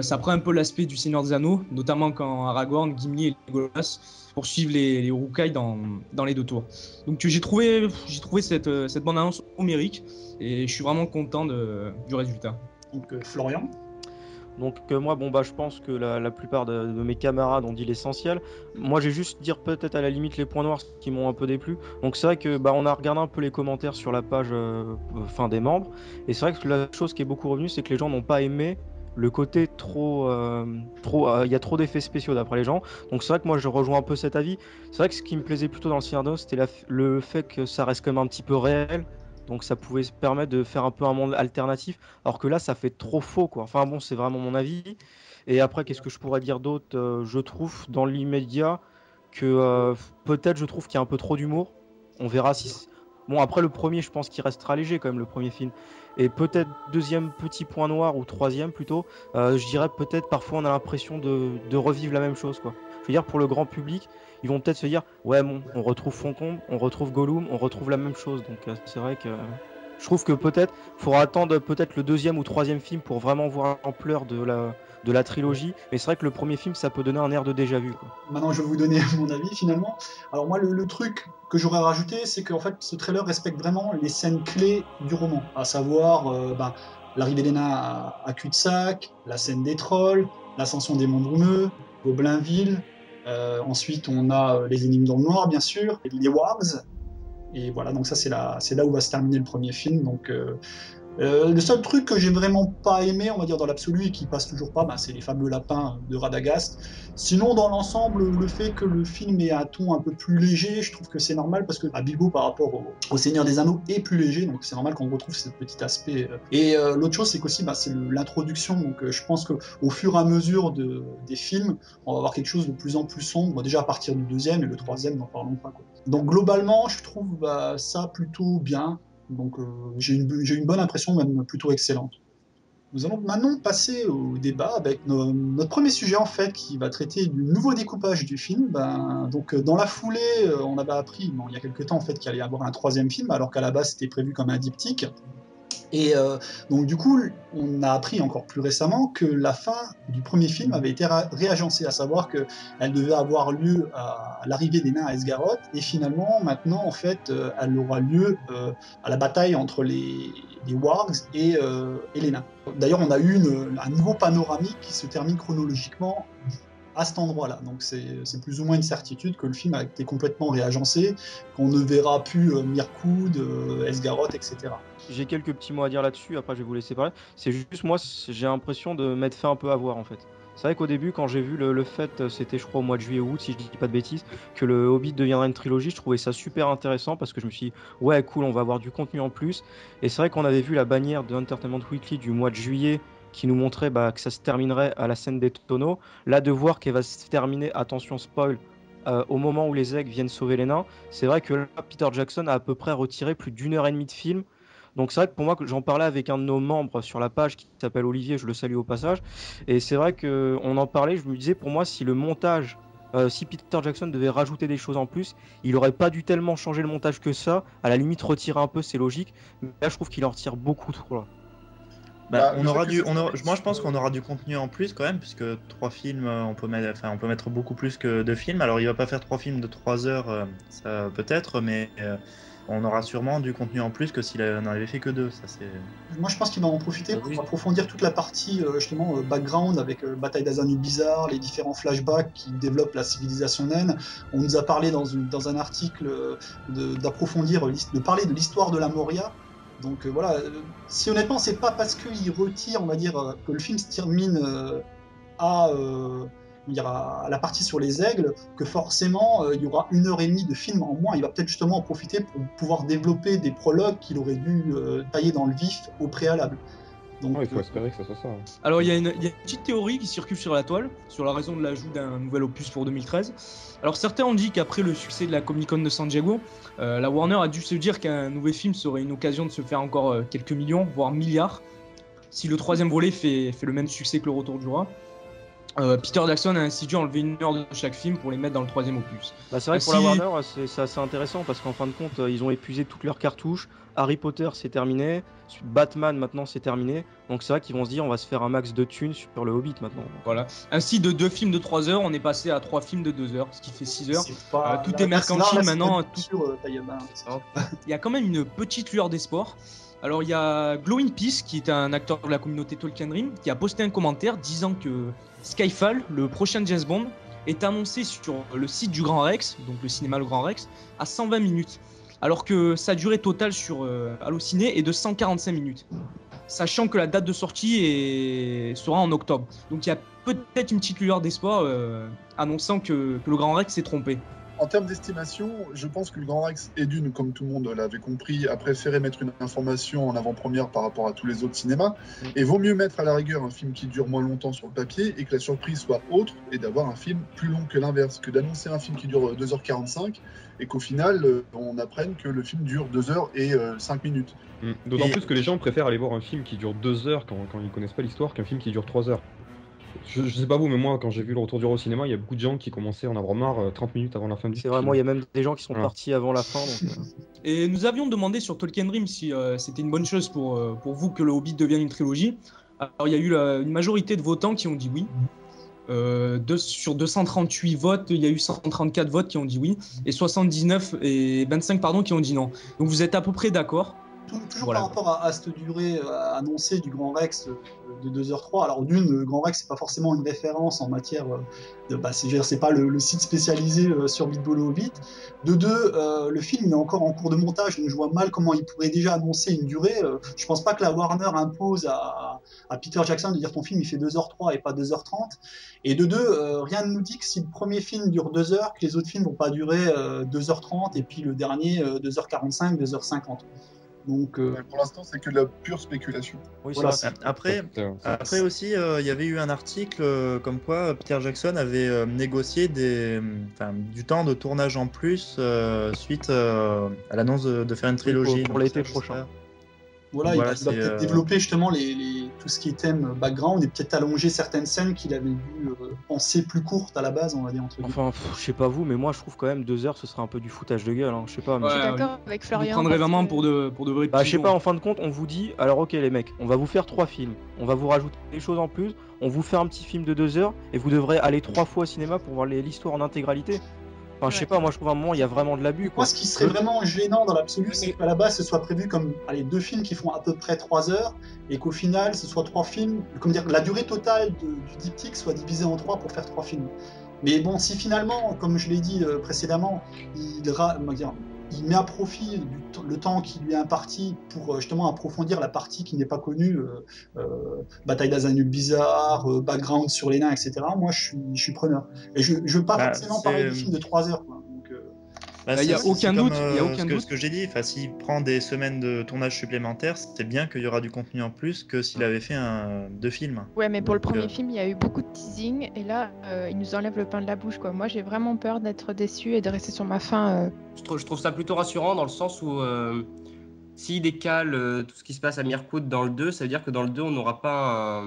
ça prend un peu l'aspect du Seigneur des Anneaux, notamment quand Aragorn, Gimli et Legolas poursuivent les Uruk-hai dans les 2 tours. Donc j'ai trouvé cette bande-annonce homérique et je suis vraiment content du résultat. Donc Florian? Donc moi, je pense que la plupart de mes camarades ont dit l'essentiel. Moi, j'ai juste dire peut-être à la limite les points noirs qui m'ont un peu déplu. Donc c'est vrai que on a regardé un peu les commentaires sur la page fin des membres. Et c'est vrai que la chose qui est beaucoup revenue, c'est que les gens n'ont pas aimé le côté trop... Il y a trop d'effets spéciaux d'après les gens. Donc c'est vrai que moi, je rejoins un peu cet avis. C'est vrai que ce qui me plaisait plutôt dans le Seigneur des Anneaux, c'était le fait que ça reste quand même un petit peu réel. Donc ça pouvait se permettre de faire un peu un monde alternatif, alors que là ça fait trop faux quoi. Enfin bon, c'est vraiment mon avis. Et après, qu'est-ce que je pourrais dire d'autre? Je trouve dans l'immédiat que peut-être je trouve qu'il y a un peu trop d'humour. On verra si... Bon, après le premier, je pense qu'il restera léger quand même, le premier film. Et peut-être deuxième petit point noir, ou troisième plutôt, je dirais peut-être parfois on a l'impression de revivre la même chose quoi. Je veux dire, pour le grand public, ils vont peut-être se dire ouais bon, on retrouve Foncombe, on retrouve Gollum, on retrouve la même chose. Donc c'est vrai que je trouve que peut-être faudra attendre peut-être le 2e ou 3e film pour vraiment voir l'ampleur de la trilogie. Mais c'est vrai que le premier film, ça peut donner un air de déjà vu quoi. Maintenant je vais vous donner mon avis finalement. Alors moi le truc que j'aurais rajouté, c'est qu'en fait ce trailer respecte vraiment les scènes clés du roman, à savoir l'arrivée des nains à Cul-de-sac, la scène des trolls, l'ascension des monts brumeux, Goblinville. Ensuite, on a les énigmes dans le noir, bien sûr, et les wargs. Et voilà, donc ça, c'est là où va se terminer le premier film. Donc, Le seul truc que j'ai vraiment pas aimé, on va dire dans l'absolu, et qui passe toujours pas, c'est les fameux lapins de Radagast. Sinon, dans l'ensemble, le fait que le film ait un ton un peu plus léger, je trouve que c'est normal parce que Bilbo, par rapport au Seigneur des Anneaux, est plus léger, donc c'est normal qu'on retrouve ce petit aspect. Et l'autre chose, c'est qu'aussi, c'est l'introduction. Donc, je pense qu'au fur et à mesure des films, on va avoir quelque chose de plus en plus sombre. Bon, déjà à partir du deuxième et le troisième, n'en parlons pas, quoi. Donc, globalement, je trouve ça plutôt bien. Donc j'ai une bonne impression, même plutôt excellente. Nous allons maintenant passer au débat avec notre premier sujet en fait, qui va traiter du nouveau découpage du film. Donc dans la foulée, on avait appris il y a quelques temps en fait qu'il allait y avoir un troisième film, alors qu'à la base c'était prévu comme un diptyque. Et donc du coup, on a appris encore plus récemment que la fin du premier film avait été réagencée, à savoir qu'elle devait avoir lieu à l'arrivée des nains à Esgaroth, et finalement, maintenant, en fait, elle aura lieu à la bataille entre les wargs et les nains. D'ailleurs, on a eu un nouveau panoramique qui se termine chronologiquement à cet endroit-là. Donc c'est plus ou moins une certitude que le film a été complètement réagencé, qu'on ne verra plus Mirkwood, Esgaroth, etc. J'ai quelques petits mots à dire là-dessus, après je vais vous laisser parler. C'est juste moi, j'ai l'impression de m'être fait un peu avoir en fait. C'est vrai qu'au début, quand j'ai vu le fait, c'était je crois au mois de juillet ou août, si je dis pas de bêtises, que le Hobbit deviendrait une trilogie, je trouvais ça super intéressant parce que je me suis dit, ouais cool, on va avoir du contenu en plus. Et c'est vrai qu'on avait vu la bannière de Entertainment Weekly du mois de juillet qui nous montrait que ça se terminerait à la scène des tonneaux. Là, de voir qu'elle va se terminer, attention spoil, au moment où les aigles viennent sauver les nains, c'est vrai que là, Peter Jackson a à peu près retiré plus d'1h30 de film. Donc c'est vrai que pour moi, j'en parlais avec un de nos membres sur la page qui s'appelle Olivier, je le salue au passage, et c'est vrai qu'on en parlait, je me disais pour moi si le montage, si Peter Jackson devait rajouter des choses en plus, il aurait pas dû tellement changer le montage que ça, à la limite retirer un peu, c'est logique, mais là je trouve qu'il en retire beaucoup trop là. Moi je pense qu'on aura du contenu en plus quand même, puisque 3 films, on peut mettre beaucoup plus que 2 films. Alors il va pas faire 3 films de 3 heures, ça peut-être, mais on aura sûrement du contenu en plus que s'il n'en avait fait que 2. Ça, c'est... Moi je pense qu'il va en profiter pour approfondir toute la partie justement background avec Bataille d'Azanul Bizarre, les différents flashbacks qui développent la civilisation naine. On nous a parlé dans un article de parler de l'histoire de la Moria. Donc voilà, si honnêtement c'est pas parce qu'il retire, on va dire, que le film se termine à la partie sur les aigles, que forcément il y aura 1h30 de film en moins. Il va peut-être justement en profiter pour pouvoir développer des prologues qu'il aurait dû tailler dans le vif au préalable. Donc, il faut espérer que ça soit ça. Alors il y a une petite théorie qui circule sur la toile, sur la raison de l'ajout d'un nouvel opus pour 2013. Alors certains ont dit qu'après le succès de la Comic-Con de San Diego, la Warner a dû se dire qu'un nouvel film serait une occasion de se faire encore quelques millions, voire milliards, si le troisième volet fait le même succès que le Retour du Roi. Peter Jackson a ainsi dû enlever 1 heure de chaque film pour les mettre dans le troisième opus. C'est vrai que pour la Warner, c'est assez intéressant parce qu'en fin de compte, ils ont épuisé toutes leurs cartouches. Harry Potter, c'est terminé. Batman, maintenant, c'est terminé. Donc c'est vrai qu'ils vont se dire, on va se faire un max de thunes sur le Hobbit maintenant. Voilà. Ainsi, de 2 films de 3 heures, on est passé à 3 films de 2 heures, ce qui fait 6 heures. Tout est mercantile maintenant. Il y a quand même une petite lueur d'espoir. Alors il y a Glowing Peace, qui est un acteur de la communauté Tolkien Dream, qui a posté un commentaire disant que Skyfall, le prochain James Bond, est annoncé sur le site du Grand Rex, donc le cinéma Le Grand Rex, à 120 minutes, alors que sa durée totale sur Allociné est de 145 minutes, sachant que la date de sortie sera en octobre. Donc il y a peut-être une petite lueur d'espoir annonçant que le Grand Rex s'est trompé. En termes d'estimation, je pense que le Grand Rex et Dune, comme tout le monde l'avait compris, a préféré mettre une information en avant-première par rapport à tous les autres cinémas. Et vaut mieux mettre à la rigueur un film qui dure moins longtemps sur le papier et que la surprise soit autre et d'avoir un film plus long que l'inverse, que d'annoncer un film qui dure 2h45 et qu'au final, on apprenne que le film dure 2h05 minutes. D'autant plus que les gens préfèrent aller voir un film qui dure 2 heures quand ils connaissent pas l'histoire qu'un film qui dure 3 heures. Je sais pas vous, mais moi, quand j'ai vu le Retour du Roi au cinéma, il y a beaucoup de gens qui commençaient à en avoir marre 30 minutes avant la fin du film. C'est vrai, moi, il y a même des gens qui sont partis avant la fin. Donc, Et nous avions demandé sur Tolkien Dream si c'était une bonne chose pour vous que le Hobbit devienne une trilogie. Alors, il y a eu une majorité de votants qui ont dit oui. Sur 238 votes, il y a eu 134 votes qui ont dit oui, et 79 et 25 qui ont dit non. Donc vous êtes à peu près d'accord. Toujours Voilà. par rapport à cette durée annoncée du Grand Rex de 2h03. Alors le Grand Rex, c'est pas forcément une référence en matière de... c'est pas le site spécialisé sur Beat Bolo au Beat. De 2, le film il est encore en cours de montage, donc je vois mal comment il pourrait déjà annoncer une durée. Je pense pas que la Warner impose à Peter Jackson de dire ton film il fait 2h03 et pas 2h30. Et de 2, rien ne nous dit que si le premier film dure 2 heures, que les autres films vont pas durer 2h30 et puis le dernier 2h45, 2h50. Donc, pour l'instant, c'est que de la pure spéculation. Oui, voilà, après aussi, il y avait eu un article comme quoi Peter Jackson avait négocié du temps de tournage en plus suite à l'annonce de faire une trilogie. Pour l'été prochain. Voilà, il va peut-être développer justement tout ce qui est thème background et peut-être allonger certaines scènes qu'il avait dû penser plus courtes à la base, on va dire entre guillemets. Enfin, je sais pas vous, mais moi je trouve quand même 2 heures ce serait un peu du foutage de gueule, hein. Je sais pas. Je suis d'accord avec Florian. Vous prendrez vraiment pour de vraies Bah, je sais pigeons. pas, en fin de compte, on vous dit, alors ok les mecs, on va vous faire 3 films, on va vous rajouter des choses en plus, on vous fait un petit film de 2 heures et vous devrez aller 3 fois au cinéma pour voir l'histoire en intégralité. Enfin, je sais pas, moi je trouve à un moment il y a vraiment de l'abus. Moi, ce qui serait vraiment gênant dans l'absolu, c'est qu'à la base, ce soit prévu comme 2 films qui font à peu près 3 heures, et qu'au final, ce soit 3 films, comme dire, la durée totale du diptyque soit divisée en 3 pour faire 3 films. Mais bon, si finalement, comme je l'ai dit précédemment, il met à profit le temps qui lui est imparti pour justement approfondir la partie qui n'est pas connue, bataille d'Azanul bizarre, background sur les nains, etc. Moi, je suis preneur. Et je veux pas forcément parler de film de 3 heures. Quoi. Donc, il n'y a aucun doute. Ce que j'ai dit, s'il prend des semaines de tournage supplémentaires, c'est bien qu'il y aura du contenu en plus que s'il avait fait 2 films. Ouais, mais pour le premier film, il y a eu beaucoup de teasing et là, il nous enlève le pain de la bouche, quoi. Moi, j'ai vraiment peur d'être déçu et de rester sur ma faim. Je trouve ça plutôt rassurant dans le sens où s'il décale tout ce qui se passe à Mirkwood dans le 2, ça veut dire que dans le 2, on n'aura pas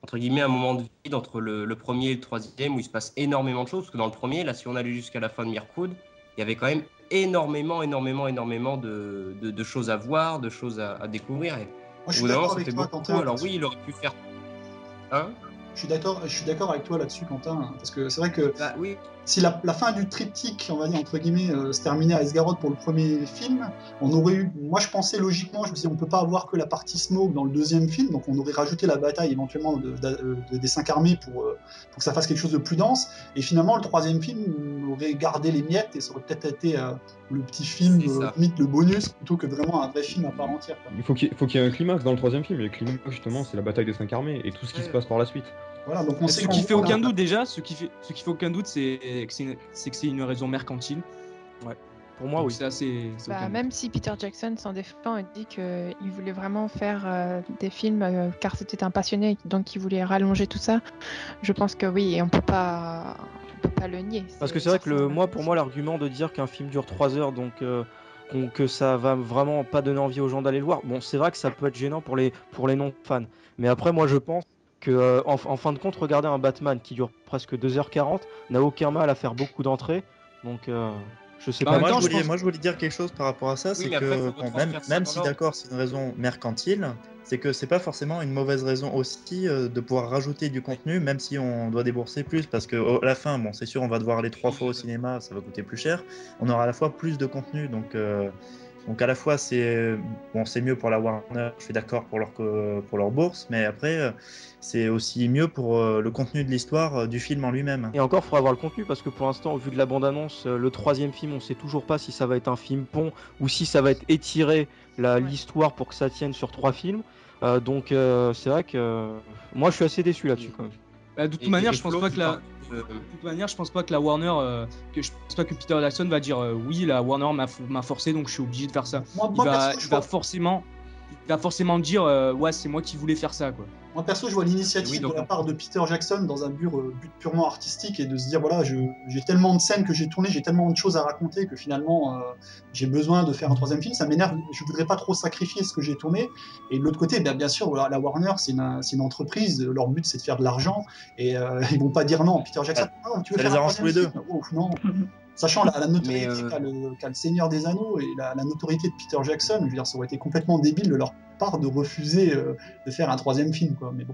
entre guillemets un moment de vide entre le premier et le troisième où il se passe énormément de choses. Parce que dans le premier, là, si on allait jusqu'à la fin de Mirkwood, il y avait quand même énormément de choses à voir, de choses à découvrir. Et moi, je suis d'accord avec toi, Quentin. Alors oui, il aurait pu faire... Hein ? Je suis d'accord avec toi là-dessus, Quentin, parce que c'est vrai que si la fin du triptyque, on va dire entre guillemets, se terminait à Esgaroth pour le premier film, on aurait eu, moi je pensais logiquement, je me suis dit on peut pas avoir que la partie Smaug dans le deuxième film, donc on aurait rajouté la bataille éventuellement des 5 armées pour que ça fasse quelque chose de plus dense, et finalement le troisième film on aurait gardé les miettes et ça aurait peut-être été le petit film, limite le bonus, plutôt que vraiment un vrai film à part entière. Quoi. Il faut qu'il y ait un climax dans le troisième film, et le climax justement c'est la bataille des 5 armées et tout ce qui se passe par la suite. Voilà, donc on sait ce qui fait aucun doute déjà, ce qui fait aucun doute, c'est que c'est une raison mercantile. Ouais. Pour moi, oui. C'est assez. Même si Peter Jackson s'en défend et dit qu'il voulait vraiment faire des films car c'était un passionné, donc il voulait rallonger tout ça. Je pense que oui, et on peut pas le nier. Parce que c'est vrai que pour moi, l'argument de dire qu'un film dure 3 heures, donc que ça va vraiment pas donner envie aux gens d'aller le voir. Bon, c'est vrai que ça peut être gênant pour les non-fans. Mais après, moi, je pense que en fin de compte, regarder un Batman qui dure presque 2h40 n'a aucun mal à faire beaucoup d'entrées. Donc, je sais pas. Moi, je voulais dire quelque chose par rapport à ça. C'est que même si d'accord, c'est une raison mercantile, c'est que c'est pas forcément une mauvaise raison aussi de pouvoir rajouter du contenu, même si on doit débourser plus. Parce qu'à la fin, bon, c'est sûr, on va devoir aller 3 fois au cinéma, ça va coûter plus cher. On aura à la fois plus de contenu. Donc à la fois c'est mieux pour la Warner, je suis d'accord pour leur bourse, mais après c'est aussi mieux pour le contenu de l'histoire du film en lui-même. Et encore, il faudra voir le contenu parce que pour l'instant, au vu de la bande-annonce, le troisième film, on sait toujours pas si ça va être un film pont ou si ça va être étiré l'histoire pour que ça tienne sur 3 films. Donc c'est vrai que moi je suis assez déçu là-dessus quand même. De toute manière, je pense pas que la Warner, je pense pas que Peter Jackson va dire oui, la Warner m'a forcé, donc je suis obligé de faire ça. Il va forcément dire ouais, c'est moi qui voulais faire ça, quoi. Moi perso, je vois l'initiative de la part de Peter Jackson dans un but purement artistique et de se dire voilà, j'ai tellement de scènes que j'ai tournées, j'ai tellement de choses à raconter que finalement j'ai besoin de faire un troisième film. Ça m'énerve, je voudrais pas trop sacrifier ce que j'ai tourné. Et de l'autre côté, bien sûr, la Warner c'est une entreprise, leur but c'est de faire de l'argent et ils vont pas dire non. Peter Jackson, non, tu veux faire un troisième film ? Oh, non. Sachant la notoriété qu'a le Seigneur des Anneaux et la notoriété de Peter Jackson, je veux dire, ça aurait été complètement débile de leur part de refuser de faire un troisième film, quoi. Mais bon.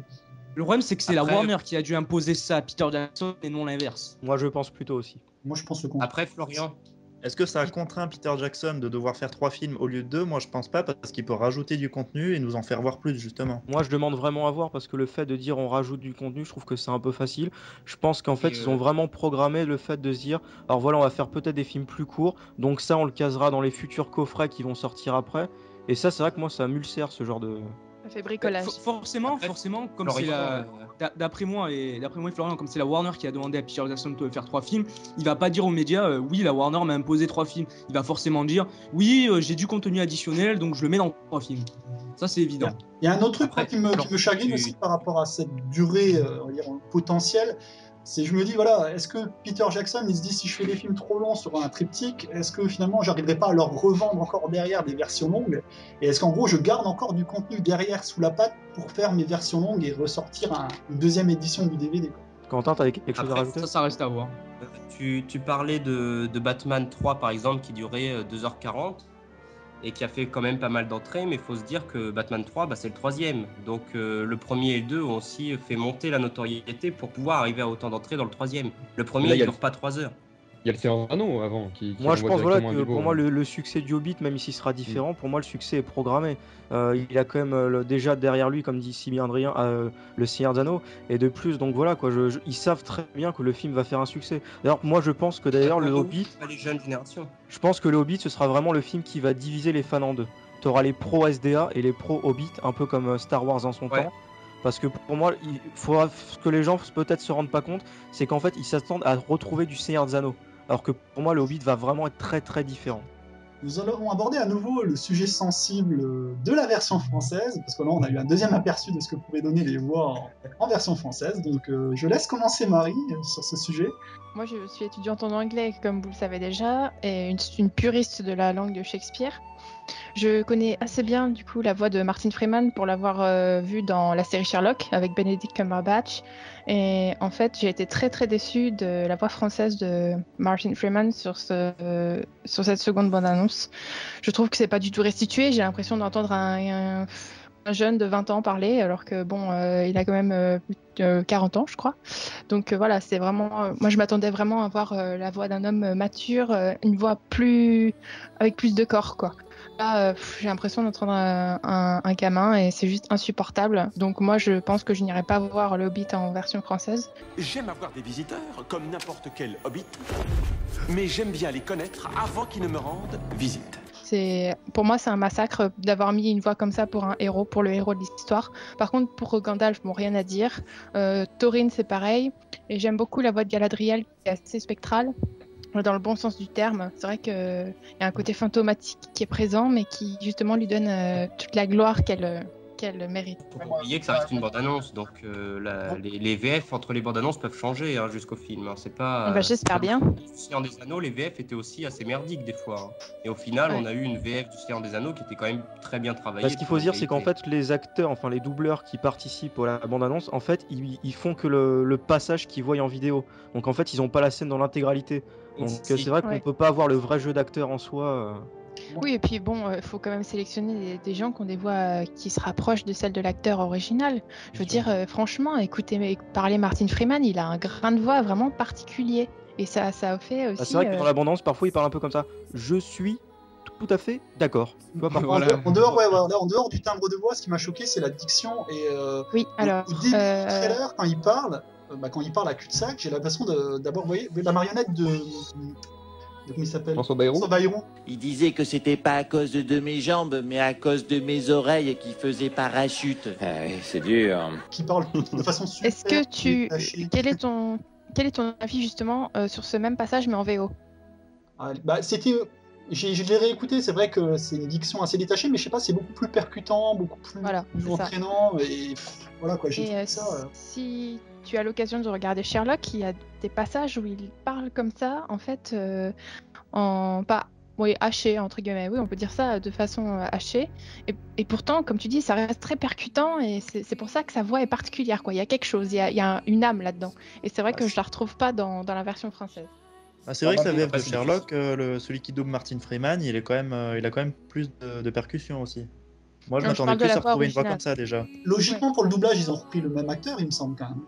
Le problème, c'est que c'est la Warner qui a dû imposer ça à Peter Jackson et non l'inverse. Moi, je pense plutôt aussi. Moi, je pense le contraire. Après, Florian, Est-ce que ça a contraint Peter Jackson de devoir faire 3 films au lieu de 2? Moi, je pense pas, parce qu'il peut rajouter du contenu et nous en faire voir plus, justement. Moi, je demande vraiment à voir parce que le fait de dire on rajoute du contenu, je trouve que c'est un peu facile. Je pense qu'en fait, ils ont vraiment programmé le fait de se dire alors voilà, on va faire peut-être des films plus courts, donc ça, on le casera dans les futurs coffrets qui vont sortir après. Et ça, c'est vrai que moi, ça m'ulcère ce genre de. Ça fait bricolage. Forcément, comme c'est d'après moi et Florian, comme c'est la Warner qui a demandé à Peter Jackson de faire 3 films, il va pas dire aux médias oui, la Warner m'a imposé 3 films. Il va forcément dire oui, j'ai du contenu additionnel, donc je le mets dans 3 films. Ça, c'est évident. Il y a un autre truc qui me chagrine aussi par rapport à cette durée on va dire, potentielle. C'est je me dis voilà, est-ce que Peter Jackson il se dit si je fais des films trop longs sur un triptyque, est-ce que finalement j'arriverai pas à leur revendre encore derrière des versions longues, et est-ce qu'en gros je garde encore du contenu derrière sous la patte pour faire mes versions longues et ressortir une deuxième édition du DVD quoi. Quentin, t'avais quelque chose à rajouter? Ça reste à voir. Tu parlais de Batman 3 par exemple qui durait 2h40 et qui a fait quand même pas mal d'entrées, mais il faut se dire que Batman 3, c'est le 3e. Donc le premier et le 2 ont aussi fait monter la notoriété pour pouvoir arriver à autant d'entrées dans le 3e. Le premier, il ne dure pas 3 heures. Il y a le Seigneur des Anneaux avant. Moi, je pense voilà, que pour moi, le succès du Hobbit, même s'il sera différent, pour moi, le succès est programmé. Il a quand même déjà derrière lui, comme dit si bien Adrien, le Seigneur des Anneaux. Et de plus, donc voilà, quoi, ils savent très bien que le film va faire un succès. D'ailleurs, moi, je pense que d'ailleurs, le Hobbit. Les jeunes générations. Je pense que le Hobbit, ce sera vraiment le film qui va diviser les fans en deux. Tu auras les pro SDA et les pro Hobbit, un peu comme Star Wars en son temps. Parce que pour moi, il faudra ce que les gens peut-être se rendent pas compte, c'est qu'en fait, ils s'attendent à retrouver du Seigneur des Anneaux. Alors que pour moi, le Hobbit va vraiment être très très différent. Nous allons aborder à nouveau le sujet sensible de la version française, parce que là on a eu un deuxième aperçu de ce que pouvaient donner les voix en version française. Donc je laisse commencer Marie sur ce sujet. Moi je suis étudiante en anglais, comme vous le savez déjà, et une puriste de la langue de Shakespeare. Je connais assez bien du coup la voix de Martin Freeman pour l'avoir vu dans la série Sherlock avec Benedict Cumberbatch. Et en fait, j'ai été très très déçue de la voix française de Martin Freeman sur cette seconde bande-annonce. Je trouve que c'est pas du tout restitué. J'ai l'impression d'entendre un jeune de 20 ans parler, alors que bon, il a quand même plus de 40 ans, je crois. Donc voilà, c'est vraiment. Moi, je m'attendais vraiment à voir la voix d'un homme mature, une voix avec plus de corps, quoi. Là, j'ai l'impression d'entendre un gamin et c'est juste insupportable. Donc moi, je pense que je n'irai pas voir le Hobbit en version française. J'aime avoir des visiteurs, comme n'importe quel Hobbit, mais j'aime bien les connaître avant qu'ils ne me rendent visite. Pour moi, c'est un massacre d'avoir mis une voix comme ça pour le héros de l'histoire. Par contre, pour Gandalf, bon, rien à dire. Thorin, c'est pareil. Et j'aime beaucoup la voix de Galadriel, qui est assez spectrale. Dans le bon sens du terme, c'est vrai qu'il y a un côté fantomatique qui est présent, mais qui justement lui donne toute la gloire qu'elle mérite. Faut pas oublier que ça reste une bande-annonce, donc les VF entre les bandes-annonces peuvent changer jusqu'au film. Hein. C'est pas. J'espère bien. Le Seigneur des Anneaux, les VF étaient aussi assez merdiques des fois. Hein. Et au final, on a eu une VF du Seigneur des Anneaux qui était quand même très bien travaillée. Ce qu'il faut dire, c'est qu'en fait, les acteurs, enfin les doubleurs qui participent à la bande-annonce, en fait, ils font que le passage qu'ils voient en vidéo. Donc en fait, ils n'ont pas la scène dans l'intégralité. Donc c'est vrai qu'on peut pas avoir le vrai jeu d'acteur en soi. Oui, et puis bon, il faut quand même sélectionner des gens qui ont des voix qui se rapprochent de celles de l'acteur original. Je veux dire, franchement, écoutez, parler Martin Freeman, il a un grain de voix vraiment particulier. Et ça fait aussi... c'est vrai que dans l'abondance, parfois, il parle un peu comme ça. Je suis tout à fait d'accord. En dehors du timbre de voix, ce qui m'a choqué, c'est la diction. Et oui, alors... Au début du trailer, quand il parle à cul-de-sac, j'ai l'impression d'abord, vous voyez, la marionnette de comment il s'appelle ? François Bayrou. Il disait que c'était pas à cause de mes jambes, mais à cause de mes oreilles qui faisaient parachute. C'est dur. Qui parle de façon super... Est-ce que quel est ton avis justement sur ce même passage mais en VO ? Je l'ai réécouté, c'est vrai que c'est une diction assez détachée, mais je sais pas, c'est beaucoup plus percutant, beaucoup plus entraînant, et voilà quoi, j'ai trouvé ça... Si tu as l'occasion de regarder Sherlock, il y a des passages où il parle comme ça, en fait, haché, entre guillemets, oui, on peut dire ça de façon hachée, et pourtant, comme tu dis, ça reste très percutant, et c'est pour ça que sa voix est particulière, quoi. Il y a quelque chose, il y a une âme là-dedans, et c'est vrai que je la retrouve pas dans la version française. C'est vrai que la VF de Sherlock, celui qui double Martin Freeman, il a quand même plus de percussions aussi. Moi, je m'attendais plus à retrouver une voix comme ça déjà. Logiquement, pour le doublage, ils ont repris le même acteur, il me semble quand même.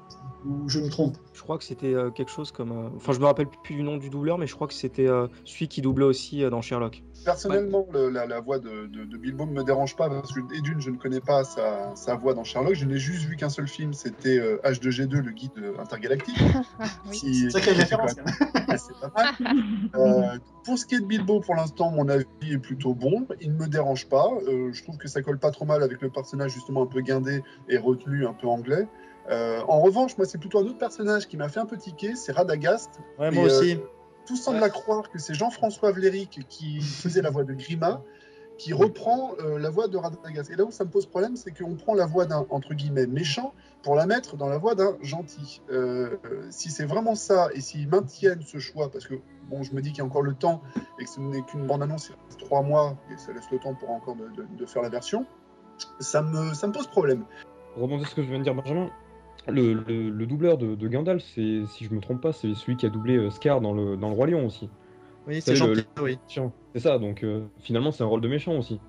Ou je me trompe? Je crois que c'était quelque chose comme. Enfin, je me rappelle plus du nom du doubleur, mais je crois que c'était celui qui doublait aussi dans Sherlock. Personnellement, la voix de Bilbo ne me dérange pas, parce que d'une, je ne connais pas sa voix dans Sherlock, je n'ai juste vu qu'un seul film, c'était H2G2, le guide intergalactique. C'est sacrée référence. C'est pas mal. Pour ce qui est de Bilbo, pour l'instant, mon avis est plutôt bon, il ne me dérange pas, je trouve que ça colle pas trop mal avec le personnage justement un peu guindé et retenu un peu anglais. En revanche, moi, c'est plutôt un autre personnage qui m'a fait un peu tiquer, c'est Radagast. Ouais, moi aussi. Tout semble à croire que c'est Jean-François Vléric qui faisait la voix de Grima, qui reprend la voix de Radagast. Et là où ça me pose problème, c'est qu'on prend la voix d'un, entre guillemets, méchant pour la mettre dans la voix d'un gentil. Si c'est vraiment ça, et s'ils maintiennent ce choix, parce que bon, je me dis qu'il y a encore le temps, et que ce n'est qu'une bande-annonce, il reste 3 mois, et ça laisse le temps pour encore de faire la version, ça me pose problème. Rebondir sur ce que je viens de dire, Benjamin. Le doubleur de Gandalf, si je me trompe pas, c'est celui qui a doublé Scar dans le Roi Lion aussi. Oui, c'est Jean-Pierre, oui. C'est ça, donc finalement c'est un rôle de méchant aussi.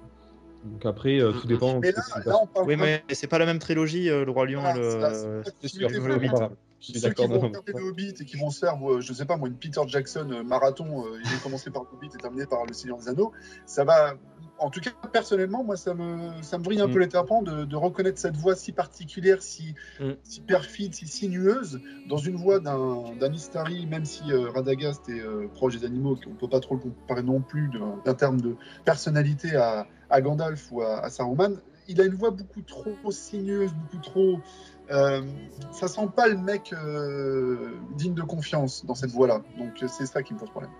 Donc après, tout dépend. Mais là, on parle oui, mais c'est pas la même trilogie, le Roi Lion et C'est sûr, je suis ceux d'accord. qui vont regarder le Hobbit et qui vont se faire, je sais pas moi, une Peter Jackson marathon, ils vont commencer par le Hobbit et terminer par le Seigneur des Anneaux, ça va... En tout cas, personnellement, moi, ça me brille un peu les tympans de reconnaître cette voix si particulière, si perfide, si sinueuse, dans une voix d'un Istari, même si Radagast est proche des animaux, qu'on ne peut pas trop le comparer non plus d'un terme de personnalité à Gandalf ou à Saruman. Il a une voix beaucoup trop sinueuse, beaucoup trop... ça sent pas le mec digne de confiance dans cette voix-là. Donc c'est ça qui me pose problème.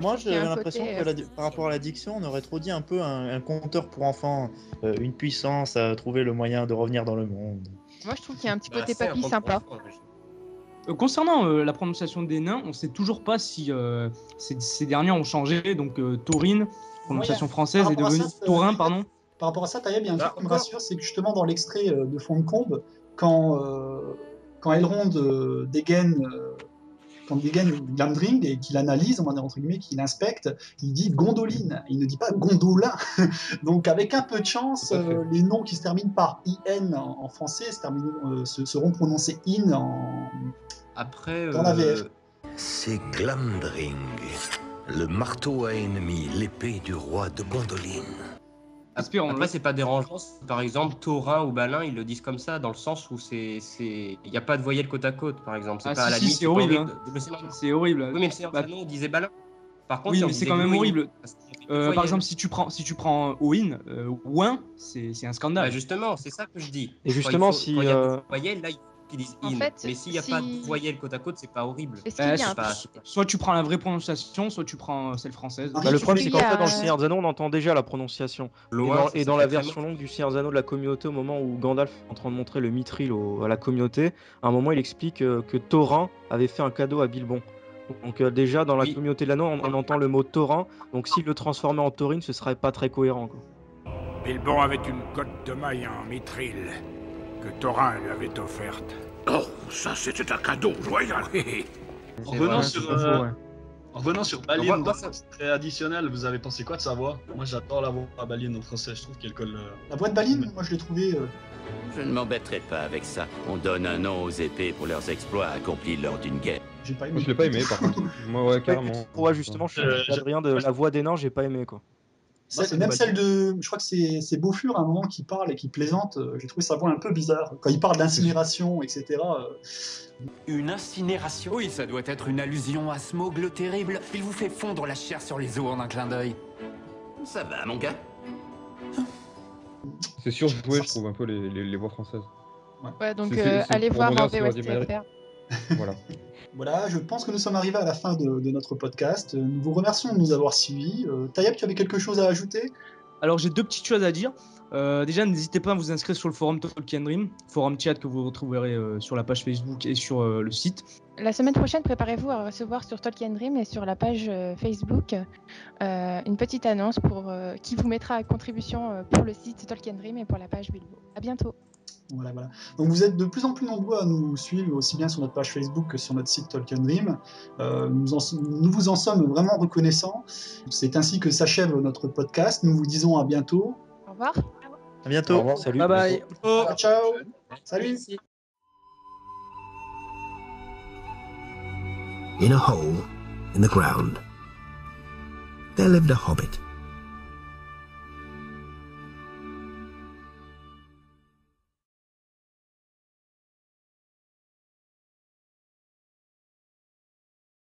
Moi j'ai l'impression que par rapport à la diction, on aurait trop dit un peu un conteur pour enfants, une puissance à trouver le moyen de revenir dans le monde. Moi je trouve qu'il y a un petit côté papy sympa. Concernant la prononciation des nains, on sait toujours pas si ces derniers ont changé. Donc Taurine, prononciation française, est devenue Taurin, pardon. Par rapport à ça, Taïeb, il y a un truc qui me rassure, c'est que justement dans l'extrait de Fond de Combe, quand Elrond dégaine Glamdring et qu'il analyse, entre guillemets, qu'il inspecte, il dit Gondoline, il ne dit pas Gondolin. Donc avec un peu de chance, les noms qui se terminent par IN en français seront prononcés IN dans la VF. C'est Glamdring, le marteau à ennemi, l'épée du roi de Gondoline. Après, c'est pas dérangeant. Par exemple, Taurin ou Balin, ils le disent comme ça, dans le sens où il n'y a pas de voyelle côte à côte, par exemple. C'est pas à la limite. C'est horrible. C'est horrible. Oui, mais le Seigneur des Anneaux, on disait Balin. Par contre, oui, mais c'est quand même horrible. Par exemple, si tu prends Oin, Ouin, c'est un scandale. Bah justement, c'est ça que je dis. Et justement, quand il y a des voyelles, là, qui disent in. Mais s'il n'y a pas de voyelle côte à côte, c'est pas horrible. Soit tu prends la vraie prononciation, soit tu prends celle française. Le problème, c'est qu'en fait, dans le Seigneur des Anneaux, on entend déjà la prononciation. Et dans la version longue du Seigneur des Anneaux de la communauté, au moment où Gandalf est en train de montrer le mithril à la communauté, à un moment, il explique que Taurin avait fait un cadeau à Bilbon. Donc déjà, dans la communauté de l'anneau, on entend le mot Taurin. Donc s'il le transformait en Taurine, ce serait pas très cohérent, quoi. Bilbon avait une cotte de maille en mithril que Taurin lui avait offerte. Oh, ça c'était un cadeau royal. En revenant sur Balin, dans l'extrait additionnel, vous avez pensé quoi de sa voix? Moi j'adore la voix à Balin en français, je trouve qu'elle colle... La voix de Balin, moi je l'ai trouvée... Je ne m'embêterai pas avec ça. On donne un nom aux épées pour leurs exploits accomplis lors d'une guerre. Moi je l'ai pas aimé par contre. Moi ouais, carrément. Ouais, justement, je suis Adrien de la voix des nains, j'ai pas aimé, quoi. Même celle de, je crois que c'est Beaufort à un moment qui parle et qui plaisante, j'ai trouvé sa voix un peu bizarre. Quand il parle d'incinération, etc. Une incinération? Oui, ça doit être une allusion à Smaug le Terrible. Il vous fait fondre la chair sur les os en un clin d'œil. Ça va, mon gars? C'est surjoué, je trouve, un peu les voix françaises. Ouais, donc allez voir en VOSTFR. Voilà. Voilà, je pense que nous sommes arrivés à la fin de notre podcast. Nous vous remercions de nous avoir suivis. Taïeb, tu avais quelque chose à ajouter ? Alors j'ai deux petites choses à dire. Déjà, n'hésitez pas à vous inscrire sur le forum Tolkien Dream, forum chat que vous retrouverez sur la page Facebook et sur le site. La semaine prochaine, préparez-vous à recevoir sur Tolkien Dream et sur la page Facebook une petite annonce qui vous mettra à contribution pour le site Tolkien Dream et pour la page Bilbo. À bientôt. Voilà. Donc vous êtes de plus en plus nombreux à nous suivre aussi bien sur notre page Facebook que sur notre site Tolkien Dream. Nous vous en sommes vraiment reconnaissants. C'est ainsi que s'achève notre podcast. Nous vous disons à bientôt. Au revoir. À bientôt. Au revoir. Salut. Bye bye. Ciao. Salut. in a hole in the ground. There lived a hobbit